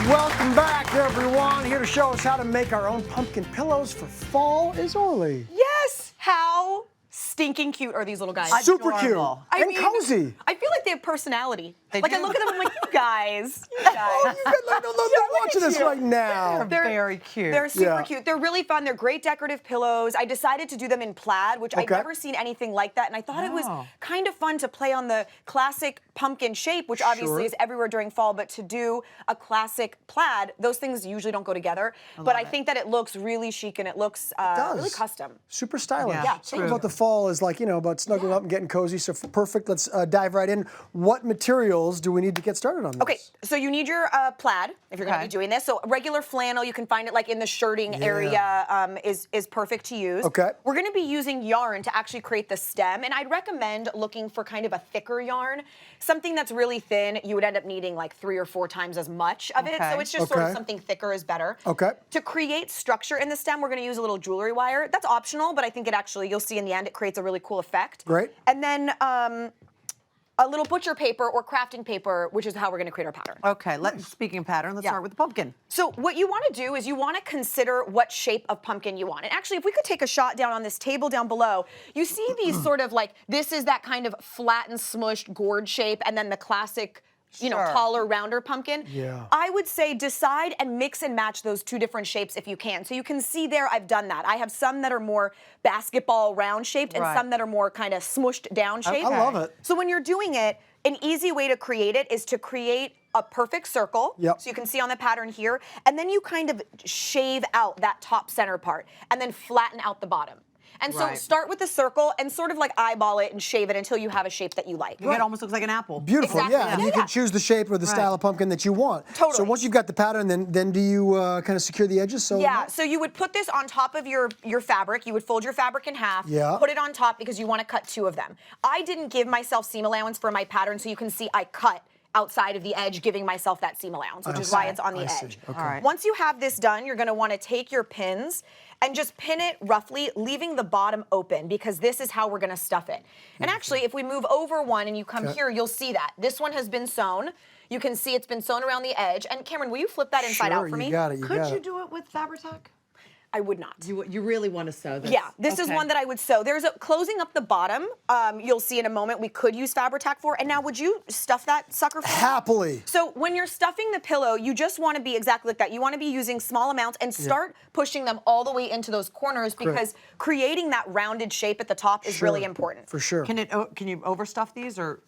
Welcome back, everyone. Here to show us how to make our own pumpkin pillows for fall is Orly. Yes! How stinking cute are these little guys? Super cute Adorable. and cozy. I feel like they have personality. They like do. I look at them, I'm like, you guys. You guys. Oh, they're watching this right now. They're very cute. They're super Yeah. cute. They're really fun. They're great decorative pillows. I decided to do them in plaid, which I'd Okay. never seen anything like that. And I thought it was Oh. kind of fun to play on the classic pumpkin shape, which obviously Sure. is everywhere during fall. But to do a classic plaid, those things usually don't go together. But I think that it looks really chic and it looks really custom. Super stylish. Yeah, Something about the fall is like, about snuggling up and getting cozy. So perfect. Let's dive right in. What materials do we need to get started on this? Okay, so you need your plaid if you're going to be doing this. So regular flannel, you can find it like in the shirting area is perfect to use. Okay. We're going to be using yarn to actually create the stem, and I'd recommend looking for kind of a thicker yarn. Something that's really thin, you would end up needing like 3 or 4 times as much of it. So it's just sort of something thicker is better. Okay. To create structure in the stem, we're going to use a little jewelry wire. That's optional, but I think it actually, you'll see in the end, it creates a really cool effect. Great. And then a little butcher paper or crafting paper, which is how we're going to create our pattern. Okay, speaking of pattern, let's start with the pumpkin. So what you want to do is you want to consider what shape of pumpkin you want. And actually, if we could take a shot down on this table down below, you see these sort of like, this is that kind of flat and smushed gourd shape, and then the classic, taller, rounder pumpkin. Yeah. I would say decide and mix and match those 2 different shapes if you can. So you can see there, I've done that. I have some that are more basketball round shaped and some that are more kind of smushed down shaped. I love it. So when you're doing it, an easy way to create it is to create a perfect circle. Yep. So you can see on the pattern here, and then you kind of shave out that top center part and then flatten out the bottom. And so start with the circle and sort of like eyeball it and shave it until you have a shape that you like. It almost looks like an apple. Beautiful, Exactly. yeah. And Yeah, you can choose the shape or the style of pumpkin that you want. Totally. So once you've got the pattern, then do you kind of secure the edges? So Yeah, so you would put this on top of your fabric. You would fold your fabric in half, Yeah. put it on top because you want to cut 2 of them. I didn't give myself seam allowance for my pattern, so you can see I cut outside of the edge, giving myself that seam allowance, which is why it's on the edge. Okay. All right. Once you have this done, you're going to want to take your pins and just pin it roughly, leaving the bottom open, because this is how we're going to stuff it. And actually, if we move over one and you come here, you'll see that. This one has been sewn. You can see it's been sewn around the edge. And Cameron, will you flip that inside out for me? You got it, Could you do it with Fabri-Tac? I would not. You really want to sew this? Yeah, this is one that I would sew. There's a closing up the bottom. You'll see in a moment we could use Fabri-Tac for. And now, would you stuff that sucker for me? Happily. So when you're stuffing the pillow, you just want to be exactly like that. You want to be using small amounts and start pushing them all the way into those corners, because creating that rounded shape at the top is really important. For sure. Can you overstuff these or?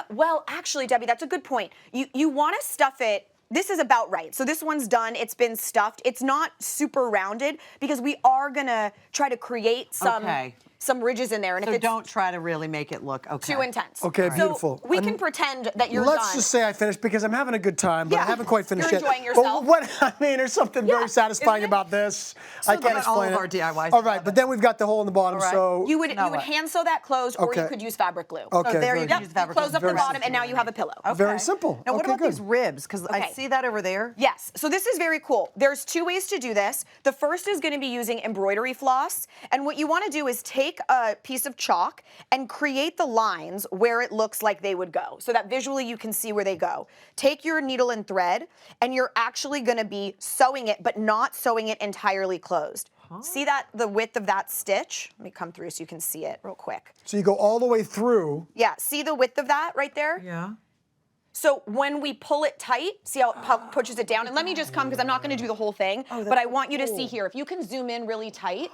Well, actually, Debbie, that's a good point. You want to stuff it. This is about right. So this one's done. It's been stuffed. It's not super rounded because we are gonna try to create some ridges in there. And So if it's don't try to really make it look too intense. Okay, So beautiful. we can pretend that you're Let's done. just say I finished because I'm having a good time, but I Yeah. haven't quite finished You're yet. enjoying yourself. But there's something very satisfying isn't it? about this. I can't about explain all of it. our DIYs. All right, but then we've got the hole in the bottom, All right. so you would Now you would what? hand sew that closed, or you Okay. could use fabric glue. Okay, So there very you good. can use fabric Close glue. up the bottom, and now you have a pillow. Very simple. Now, what Okay, about these good. ribs? Because I Okay. see that over there. Yes, so this is very cool. There's 2 ways to do this. The first is going to be using embroidery floss, and what you want to do is take a piece of chalk and create the lines where it looks like they would go, so that visually you can see where they go. Take your needle and thread, and you're actually going to be sewing it, but not sewing it entirely closed. See that, the width of that stitch? Let me come through so you can see it real quick. So you go all the way through. Yeah, see the width of that right there? Yeah. So when we pull it tight, see how it pushes it down? And let me just come, because I'm not going to do the whole thing, but I want you to see here. If you can zoom in really tight,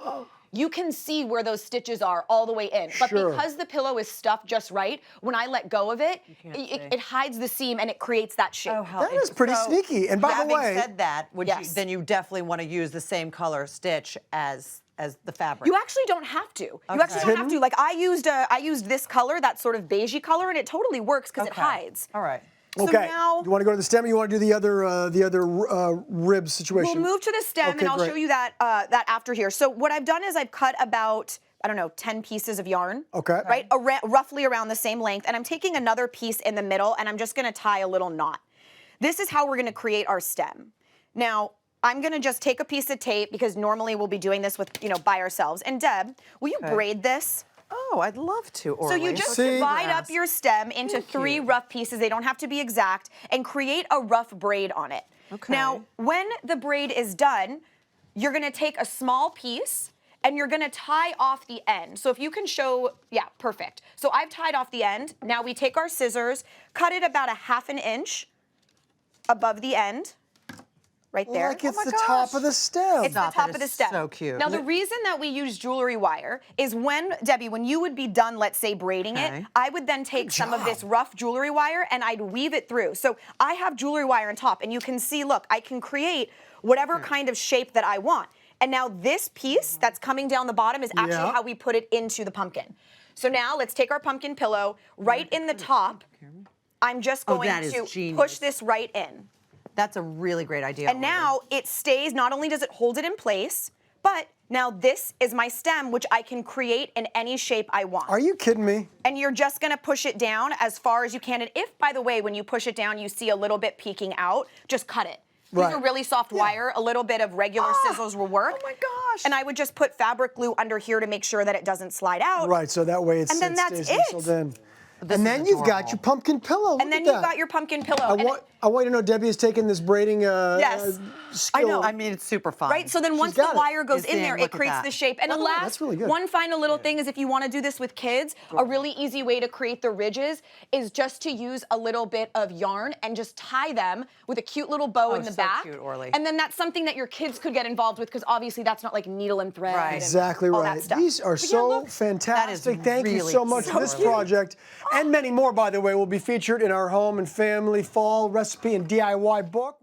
you can see where those stitches are all the way in. But Sure. because the pillow is stuffed just right, when I let go of it, it hides the seam and it creates that shape. That is pretty sneaky. And by the having way, said that, Yes. then you definitely want to use the same color stitch as the fabric. You actually don't have to. You actually don't have to. Like I used this color, that sort of beigey color, and it totally works because it hides. All right. So okay, now you want to go to the stem, or you want to do the other rib situation? we'll move to the stem, Okay, and I'll great. show you that after here. So what I've done is I've cut about, I don't know, 10 pieces of yarn. Okay. Right, roughly around the same length, and I'm taking another piece in the middle, and I'm just going to tie a little knot. This is how we're going to create our stem. Now, I'm going to just take a piece of tape, because normally we'll be doing this with, by ourselves. And Deb, will you braid this? Oh, I'd love to, Orly. So you just See? divide up your stem into 3 rough pieces. They don't have to be exact, and create a rough braid on it. Okay. Now, when the braid is done, you're gonna take a small piece and you're gonna tie off the end. So if you can show, yeah, perfect. So I've tied off the end. Now we take our scissors, cut it about a 1/2 inch above the end, right there. Like it's the top of the stem. It's the Stop, top that of the is stem. so cute. Now the reason that we use jewelry wire is when, Debbie, when you would be done, let's say braiding it, Okay. I would then take some of this rough jewelry wire and I'd weave it through. So I have jewelry wire on top and you can see, look, I can create whatever kind of shape that I want. And now this piece that's coming down the bottom is actually Yeah. how we put it into the pumpkin. So now let's take our pumpkin pillow, right in the top, I'm just Oh, going that is to genius. push this right in. That's a really great idea. And now it stays, not only does it hold it in place, but now this is my stem, which I can create in any shape I want. Are you kidding me? And you're just gonna push it down as far as you can. And if, by the way, when you push it down, you see a little bit peeking out, just cut it. These Right. are really soft wire. A little bit of regular scissors will work. Oh my gosh. And I would just put fabric glue under here to make sure that it doesn't slide out. Right, so that way And then it that's stays it. nestled in. This And is then you've got adorable. your pumpkin pillow. Look And then at you've that. got your pumpkin pillow. I And want you to know Debbie has taken this braiding Yes. skill. I know. I mean, it's super fun. Right, so then once the got it. wire goes It's in in, there, look it at creates that. the shape. And Oh, last, that's really good. one final little thing is if you want to do this with kids, a really easy way to create the ridges is just to use a little bit of yarn and just tie them with a cute little bow in the so back. cute, Orly. And then that's something that your kids could get involved with because obviously that's not like needle and thread. Right. and Exactly all right. That stuff. These are But yeah, so look, fantastic. Thank you really so much cute. for this project. And many more, by the way, will be featured in our home and family fall recipe and DIY book.